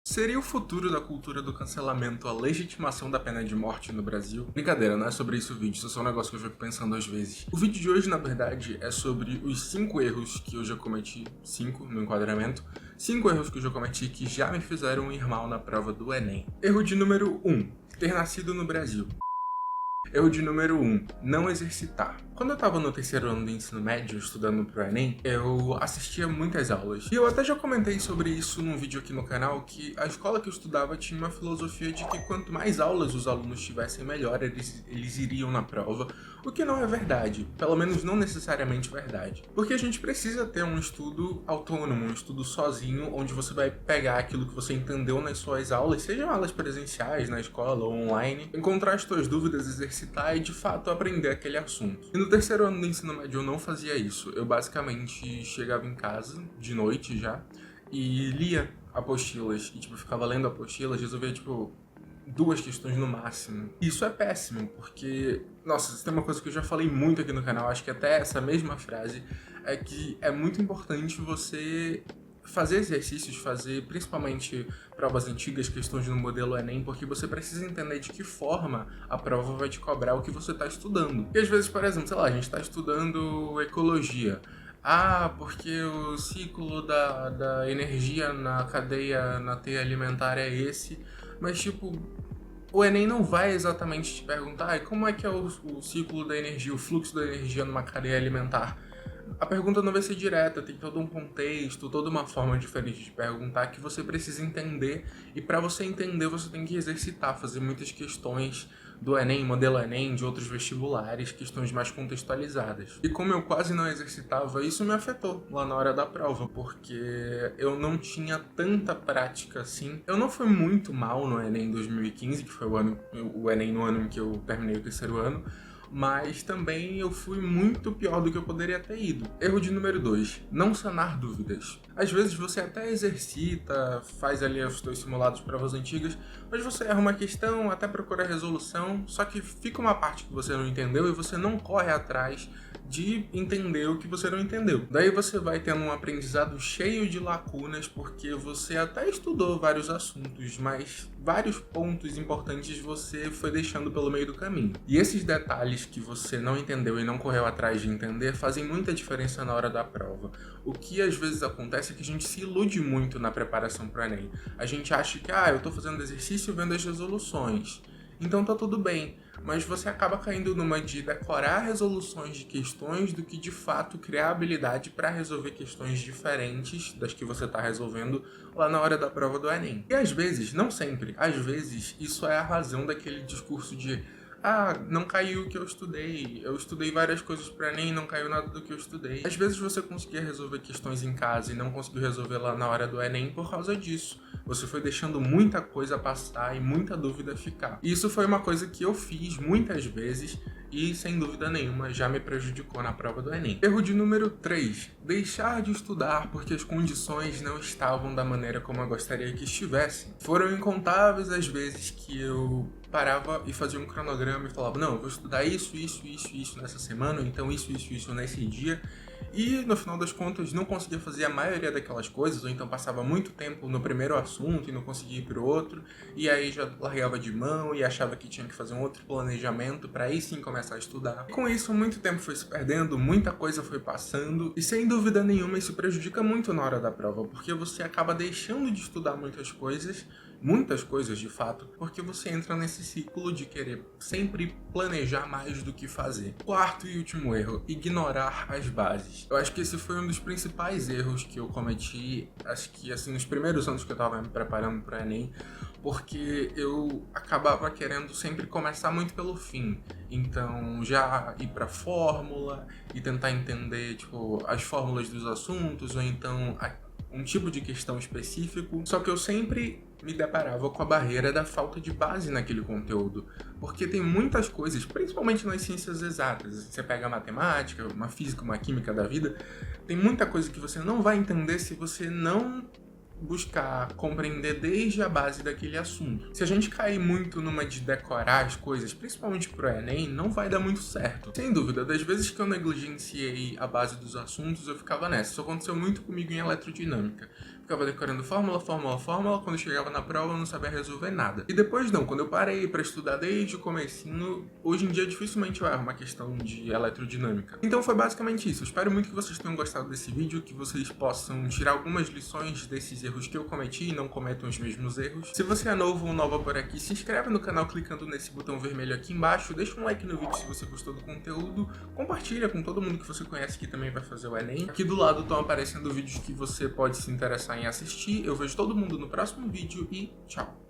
Seria o futuro da cultura do cancelamento a legitimação da pena de morte no Brasil? Brincadeira, não é sobre isso o vídeo, isso é só um negócio que eu fico pensando às vezes. O vídeo de hoje, na verdade, é sobre os 5 erros que eu já cometi, 5 no enquadramento, 5 erros que eu já cometi que já me fizeram ir mal na prova do Enem. Erro de número 1, ter nascido no Brasil. Erro de número 1, não exercitar. Quando eu tava no terceiro ano do ensino médio, estudando pro Enem, eu assistia muitas aulas. E eu até já comentei sobre isso num vídeo aqui no canal, que a escola que eu estudava tinha uma filosofia de que quanto mais aulas os alunos tivessem, melhor eles iriam na prova, o que não é verdade, pelo menos não necessariamente verdade. Porque a gente precisa ter um estudo autônomo, um estudo sozinho, onde você vai pegar aquilo que você entendeu nas suas aulas, sejam aulas presenciais na escola ou online, encontrar as suas dúvidas, exercitar e de fato aprender aquele assunto. E no terceiro ano do ensino médio eu não fazia isso. Eu basicamente chegava em casa, de noite já, e lia apostilas. E ficava lendo apostilas, resolvia, 2 questões no máximo. Isso é péssimo, porque, nossa, isso tem uma coisa que eu já falei muito aqui no canal, acho que até essa mesma frase, é que é muito importante você fazer exercícios, fazer principalmente provas antigas, questões no modelo Enem, porque você precisa entender de que forma a prova vai te cobrar o que você está estudando. E às vezes, por exemplo, sei lá, a gente está estudando ecologia. Ah, porque o ciclo da energia na cadeia, na teia alimentar é esse, mas o Enem não vai exatamente te perguntar como é que é o ciclo da energia, o fluxo da energia numa cadeia alimentar. A pergunta não vai ser direta, tem todo um contexto, toda uma forma diferente de perguntar que você precisa entender, e para você entender você tem que exercitar, fazer muitas questões do Enem, modelo Enem, de outros vestibulares, questões mais contextualizadas. E como eu quase não exercitava, isso me afetou lá na hora da prova, porque eu não tinha tanta prática assim. Eu não fui muito mal no Enem 2015, que foi o Enem no ano em que eu terminei o terceiro ano, mas também eu fui muito pior do que eu poderia ter ido. Erro de número 2, não sanar dúvidas. Às vezes você até exercita, faz ali os seus simulados de provas antigas, mas você erra uma questão, até procura a resolução, só que fica uma parte que você não entendeu e você não corre atrás de entender o que você não entendeu. Daí você vai tendo um aprendizado cheio de lacunas, porque você até estudou vários assuntos, mas vários pontos importantes você foi deixando pelo meio do caminho. E esses detalhes que você não entendeu e não correu atrás de entender fazem muita diferença na hora da prova. O que às vezes acontece é que a gente se ilude muito na preparação para o Enem. A gente acha que, eu tô fazendo exercício vendo as resoluções, então tá tudo bem, mas você acaba caindo numa de decorar resoluções de questões do que de fato criar habilidade para resolver questões diferentes das que você está resolvendo lá na hora da prova do Enem. E às vezes, não sempre, às vezes isso é a razão daquele discurso de não caiu o que eu estudei várias coisas para Enem e não caiu nada do que eu estudei. Às vezes você conseguia resolver questões em casa e não conseguiu resolver lá na hora do Enem por causa disso. Você foi deixando muita coisa passar e muita dúvida ficar. E isso foi uma coisa que eu fiz muitas vezes e, sem dúvida nenhuma, já me prejudicou na prova do Enem. Erro de número 3. Deixar de estudar porque as condições não estavam da maneira como eu gostaria que estivessem. Foram incontáveis as vezes que eu parava e fazia um cronograma e falava, não, eu vou estudar isso nessa semana, ou então isso nesse dia. E no final das contas não conseguia fazer a maioria daquelas coisas, ou então passava muito tempo no primeiro assunto e não conseguia ir pro outro, e aí já largava de mão e achava que tinha que fazer um outro planejamento para aí sim começar a estudar. E com isso, muito tempo foi se perdendo, muita coisa foi passando, e sem dúvida nenhuma isso prejudica muito na hora da prova, porque você acaba deixando de estudar muitas coisas de fato, porque você entra nesse ciclo de querer sempre planejar mais do que fazer. Quarto e último erro, ignorar as bases. Eu acho que esse foi um dos principais erros que eu cometi, acho que assim, nos primeiros anos que eu tava me preparando para o Enem, porque eu acabava querendo sempre começar muito pelo fim. Então, já ir pra fórmula e tentar entender, as fórmulas dos assuntos, ou então um tipo de questão específico, só que eu sempre me deparava com a barreira da falta de base naquele conteúdo, porque tem muitas coisas, principalmente nas ciências exatas, você pega a matemática, uma física, uma química da vida, tem muita coisa que você não vai entender se você não buscar compreender desde a base daquele assunto. Se a gente cair muito numa de decorar as coisas, principalmente pro Enem, não vai dar muito certo. Sem dúvida, das vezes que eu negligenciei a base dos assuntos, eu ficava nessa. Isso aconteceu muito comigo em eletrodinâmica. ficava decorando fórmula, quando chegava na prova eu não sabia resolver nada. E depois não, quando eu parei pra estudar desde o comecinho, hoje em dia dificilmente eu erro uma questão de eletrodinâmica. Então foi basicamente isso. Eu espero muito que vocês tenham gostado desse vídeo, que vocês possam tirar algumas lições desses erros que eu cometi e não cometam os mesmos erros. Se você é novo ou nova por aqui, se inscreve no canal clicando nesse botão vermelho aqui embaixo, deixa um like no vídeo se você gostou do conteúdo, compartilha com todo mundo que você conhece que também vai fazer o Enem. Aqui do lado estão aparecendo vídeos que você pode se interessar em assistir. Eu vejo todo mundo no próximo vídeo e tchau!